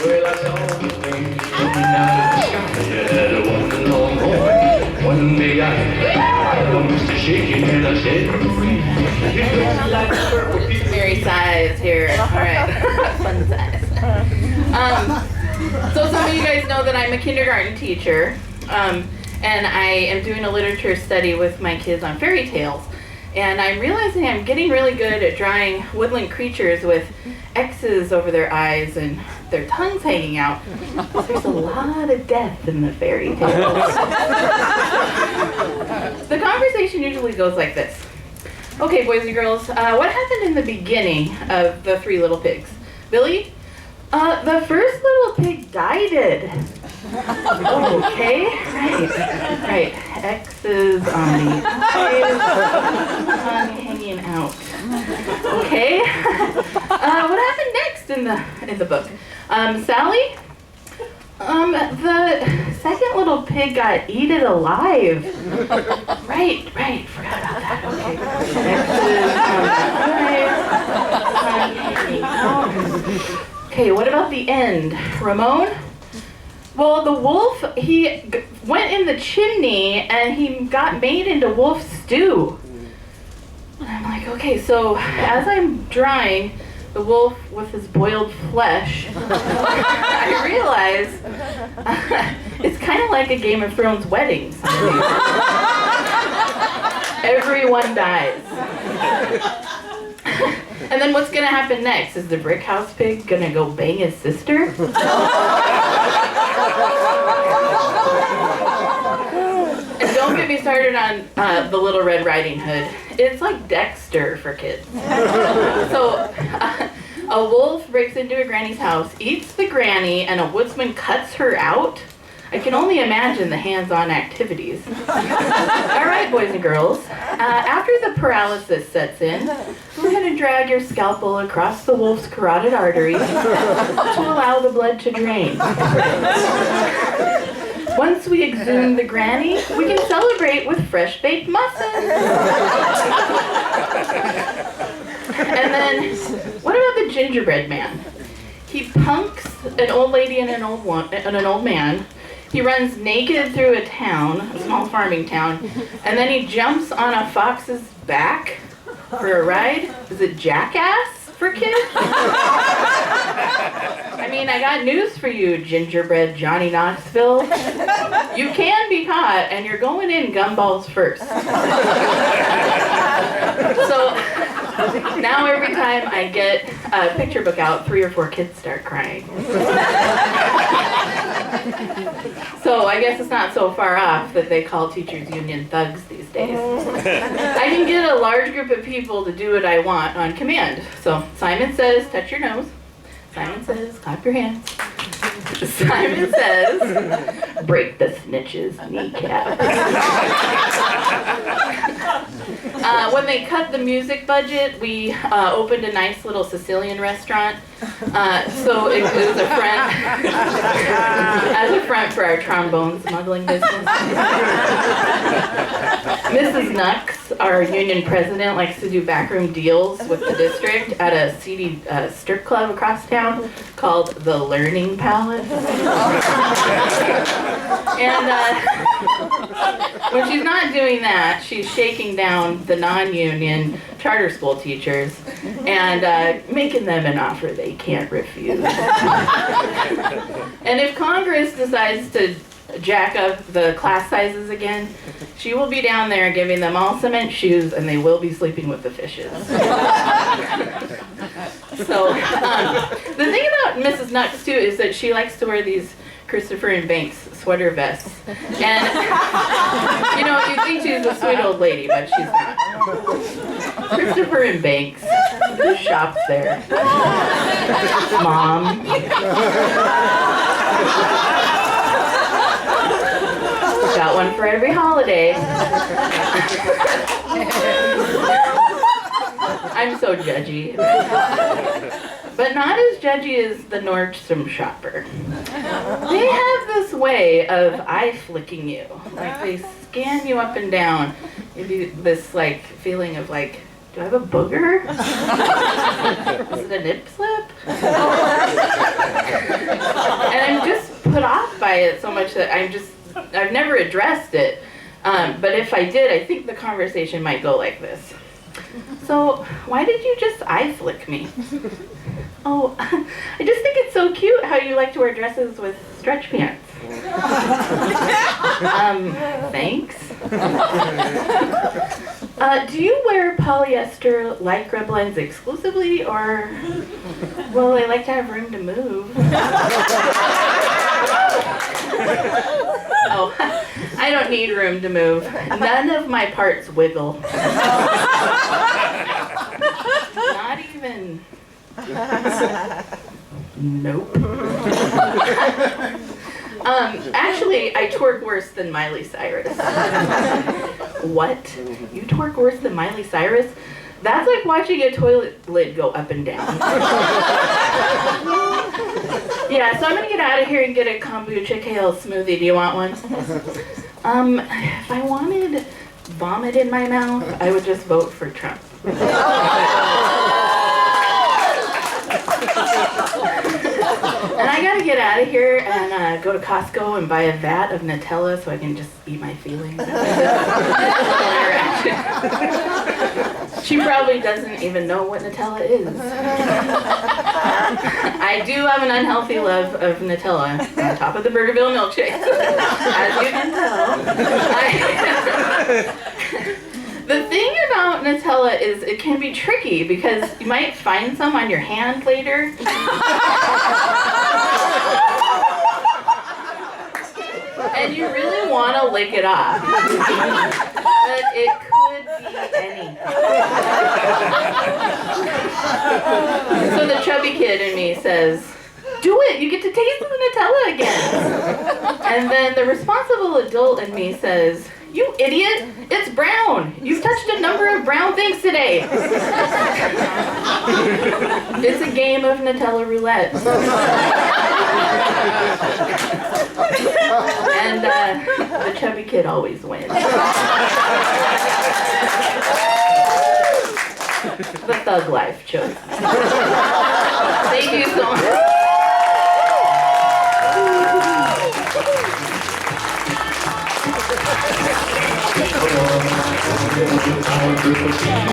Well, I saw his wings coming out of the sky. Yeah, the one long horn. One day I almost shaking and I said, it looks like a purple people. Very size here. All right. Fun size. So some of you guys know that I'm a kindergarten teacher. And I am doing a literature study with my kids on fairy tales. And I'm realizing I'm getting really good at drawing woodland creatures with X's over their eyes and their tongues hanging out. There's a lot of death in the fairy tales. The conversation usually goes like this. Okay, boys and girls, what happened in the beginning of the Three Little Pigs? Billy? The first little pig died. Okay, right. X's on the eyes, tongue hanging out. Okay. What happened next in the book? Sally? The second little pig got eaten alive. Right. Forgot about that. Okay. X's on the eyes, tongue hanging out. Okay, what about the end? Ramon? Well, the wolf, he went in the chimney and he got made into wolf stew. And I'm like, okay, so as I'm drawing the wolf with his boiled flesh, I realize it's kind of like a Game of Thrones wedding. Everyone dies. And then what's going to happen next? Is the brick house pig going to go bang his sister? And don't get me started on the Little Red Riding Hood. It's like Dexter for kids. So a wolf breaks into a granny's house, eats the granny, and a woodsman cuts her out. I can only imagine the hands-on activities. All right, boys and girls. After the paralysis sets in, go ahead and drag your scalpel across the wolf's carotid artery to allow the blood to drain. Once we exhume the granny, we can celebrate with fresh-baked muffins. And then, what about the gingerbread man? He punks an old lady and an old man. He runs naked through a town, a small farming town, and then he jumps on a fox's back for a ride. Is it Jackass for kids? I mean, I got news for you, gingerbread Johnny Knoxville. You can be caught, and you're going in gumballs first. So now every time I get a picture book out, 3 or 4 kids start crying. So I guess it's not so far off that they call teachers union thugs these days. I can get a large group of people to do what I want on command. So Simon says, touch your nose. Simon says, clap your hands. Simon says, break the snitch's kneecap. When they cut the music budget, we opened a nice little Sicilian restaurant. So it was a front, as a front for our trombone smuggling business. Mrs. Nux, our union president, likes to do backroom deals with the district at a seedy strip club across town called the Learning Palace. And when she's not doing that, she's shaking down the non-union charter school teachers and making them an offer they can't refuse. And if Congress decides to jack up the class sizes again, she will be down there giving them all cement shoes and they will be sleeping with the fishes. So the thing about Mrs. Nux too is that she likes to wear these Christopher and Banks sweater vests. And you know, you think she's a sweet old lady, but she's not. Christopher and Banks, who shops there? Mom. Got one for every holiday. I'm so judgy. But not as judgy as the Nordstrom shopper. They have this way of eye flicking you. Like they scan you up and down. Maybe this like feeling of like, do I have a booger? Is it a nip slip? it so much that I've never addressed it. But if I did, I think the conversation might go like this. So, why did you just eye flick me? Oh, I just think it's so cute how you like to wear dresses with stretch pants. Thanks. Do you wear polyester lycra blends exclusively, or, well, I like to have room to move? Oh, I don't need room to move. None of my parts wiggle. Not even. Nope. Actually, I twerk worse than Miley Cyrus. What? You twerk worse than Miley Cyrus? That's like watching a toilet lid go up and down. Yeah, so I'm gonna get out of here and get a kombucha kale smoothie. Do you want one? If I wanted vomit in my mouth, I would just vote for Trump. And I gotta get out of here and go to Costco and buy a vat of Nutella so I can just eat my feelings. She probably doesn't even know what Nutella is. I do have an unhealthy love of Nutella on top of the Burgerville milkshake, as you can tell. The thing about Nutella is it can be tricky because you might find some on your hand later. And you really want to lick it off. But it could be anything. So the chubby kid in me says, do it, you get to taste the Nutella again. And then the responsible adult in me says, you idiot, it's brown. You've touched a number of brown things today. It's a game of Nutella roulette. And the chubby kid always wins. The thug life choice. Thank you so much.